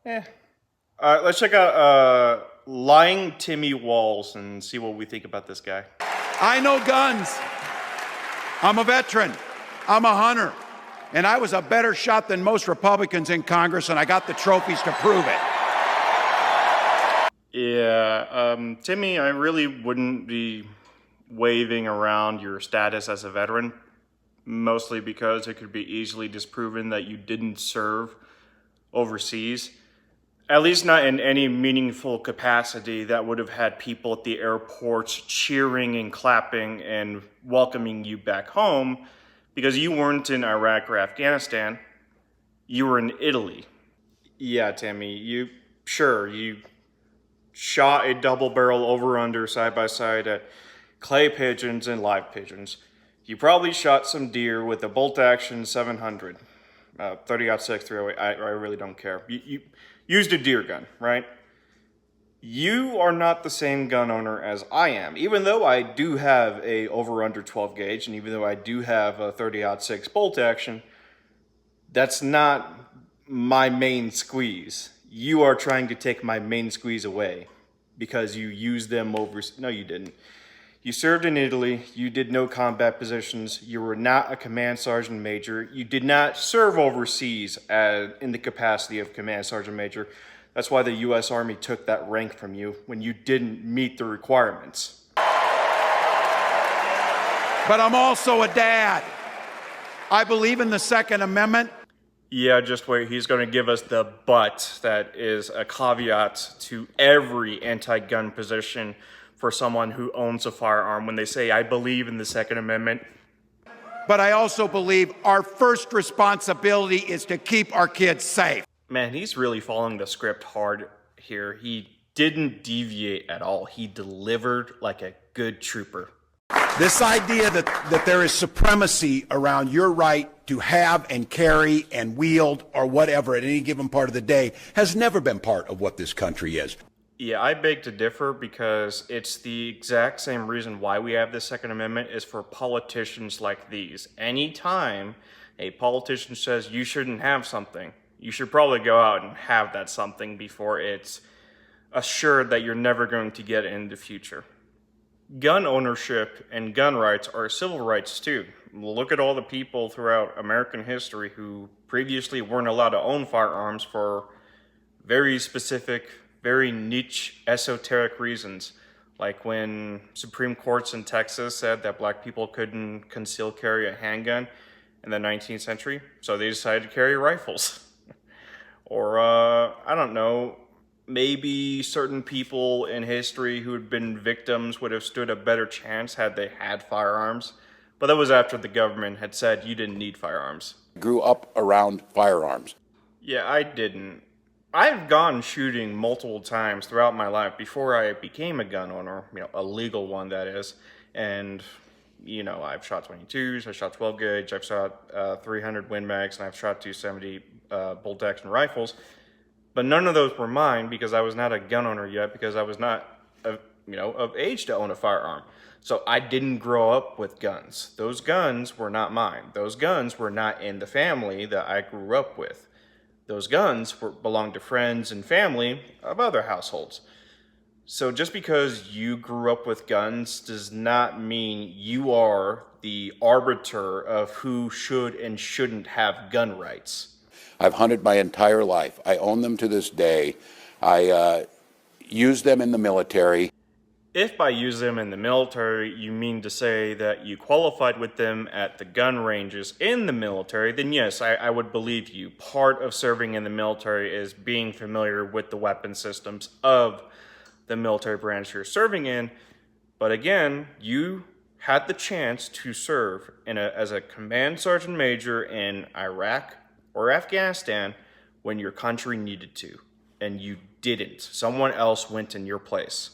Eh. Let's check out Lying Timmy Walz and see what we think about this guy. I know guns. I'm a veteran. I'm a hunter. And I was a better shot than most Republicans in Congress, and I got the trophies to prove it. Yeah, Timmy, I really wouldn't be waving around your status as a veteran, mostly because it could be easily disproven that you didn't serve overseas. At least not in any meaningful capacity that would have had people at the airports cheering and clapping and welcoming you back home, because you weren't in Iraq or Afghanistan. You were in Italy. Yeah, Timmy, you shot a double barrel over under side by side at clay pigeons and live pigeons. You probably shot some deer with a bolt action 700. 30-06, 308, I really don't care. You used a deer gun, right? You are not the same gun owner as I am. Even though I do have a over-under 12 gauge, and even though I do have a 30-06 bolt action, that's not my main squeeze. You are trying to take my main squeeze away because you used them over... No, you didn't. You served in Italy, you did no combat positions, you were not a command sergeant major, you did not serve overseas in the capacity of command sergeant major. That's why the U.S. Army took that rank from you when you didn't meet the requirements. But I'm also a dad. I believe in the Second Amendment. Yeah, just wait, he's going to give us the but that is a caveat to every anti-gun position for someone who owns a firearm when they say, I believe in the Second Amendment. But I also believe our first responsibility is to keep our kids safe. Man, he's really following the script hard here. He didn't deviate at all. He delivered like a good trooper. This idea that there is supremacy around your right to have and carry and wield or whatever at any given part of the day has never been part of what this country is. Yeah, I beg to differ because it's the exact same reason why we have the Second Amendment is for politicians like these. Anytime a politician says you shouldn't have something, you should probably go out and have that something before it's assured that you're never going to get it in the future. Gun ownership and gun rights are civil rights too. Look at all the people throughout American history who previously weren't allowed to own firearms for very specific, very niche, esoteric reasons. Like when Supreme Courts in Texas said that black people couldn't conceal carry a handgun in the 19th century, so they decided to carry rifles. Or, I don't know, maybe certain people in history who had been victims would have stood a better chance had they had firearms. But that was after the government had said you didn't need firearms. Grew up around firearms. Yeah, I didn't. I've gone shooting multiple times throughout my life before I became a gun owner, a legal one that is. And, I've shot 22s, I've shot 12 gauge, I've shot 300 Win Mags, and I've shot 270 bolt action rifles. But none of those were mine because I was not a gun owner yet, because I was not, of age to own a firearm. So I didn't grow up with guns. Those guns were not mine. Those guns were not in the family that I grew up with. Those guns belonged to friends and family of other households. So just because you grew up with guns does not mean you are the arbiter of who should and shouldn't have gun rights. I've hunted my entire life. I own them to this day. I use them in the military. If by use them in the military, you mean to say that you qualified with them at the gun ranges in the military, then yes, I would believe you. Part of serving in the military is being familiar with the weapon systems of the military branch you're serving in. But again, you had the chance to serve as a command sergeant major in Iraq or Afghanistan when your country needed to, and you didn't. Someone else went in your place.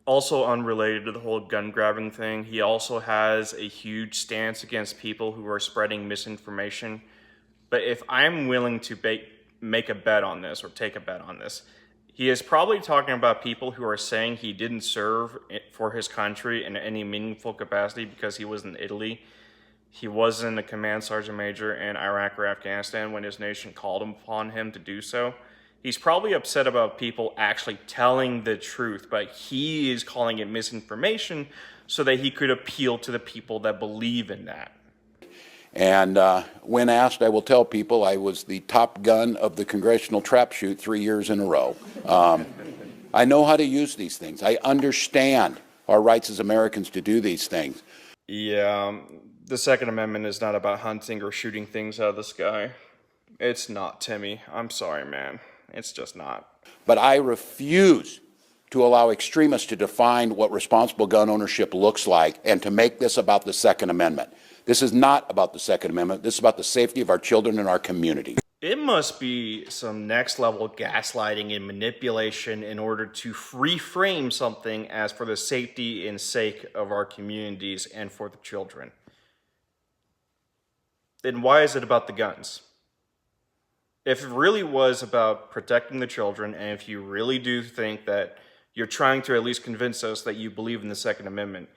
Also unrelated to the whole gun grabbing thing, he also has a huge stance against people who are spreading misinformation. But if I'm willing to make a bet on this or take a bet on this, he is probably talking about people who are saying he didn't serve for his country in any meaningful capacity because he was in Italy. He wasn't a command sergeant major in Iraq or Afghanistan when his nation called upon him to do so. He's probably upset about people actually telling the truth, but he is calling it misinformation so that he could appeal to the people that believe in that. And when asked, I will tell people I was the top gun of the congressional trap shoot 3 years in a row. I know how to use these things. I understand our rights as Americans to do these things. Yeah, the Second Amendment is not about hunting or shooting things out of the sky. It's not, Timmy. I'm sorry, man. It's just not. But I refuse to allow extremists to define what responsible gun ownership looks like and to make this about the Second Amendment. This is not about the Second Amendment. This is about the safety of our children and our community. It must be some next level gaslighting and manipulation in order to reframe something as for the safety and sake of our communities and for the children. Then why is it about the guns? If it really was about protecting the children, and if you really do think that you're trying to at least convince us that you believe in the Second Amendment,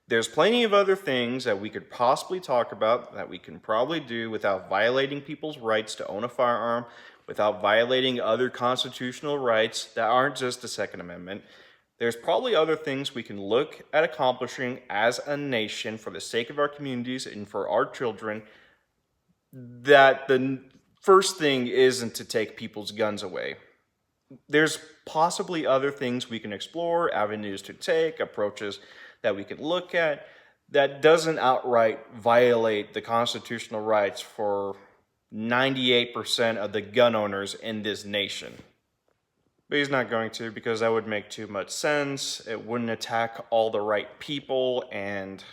there's plenty of other things that we could possibly talk about that we can probably do without violating people's rights to own a firearm, without violating other constitutional rights that aren't just the Second Amendment. There's probably other things we can look at accomplishing as a nation for the sake of our communities and for our children, that the first thing isn't to take people's guns away. There's possibly other things we can explore, avenues to take, approaches that we can look at that doesn't outright violate the constitutional rights for 98% of the gun owners in this nation. But he's not going to, because that would make too much sense. It wouldn't attack all the right people, and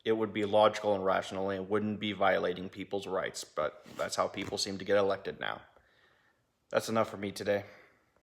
it would be logical and rational, and it wouldn't be violating people's rights. But that's how people seem to get elected now. That's enough for me today.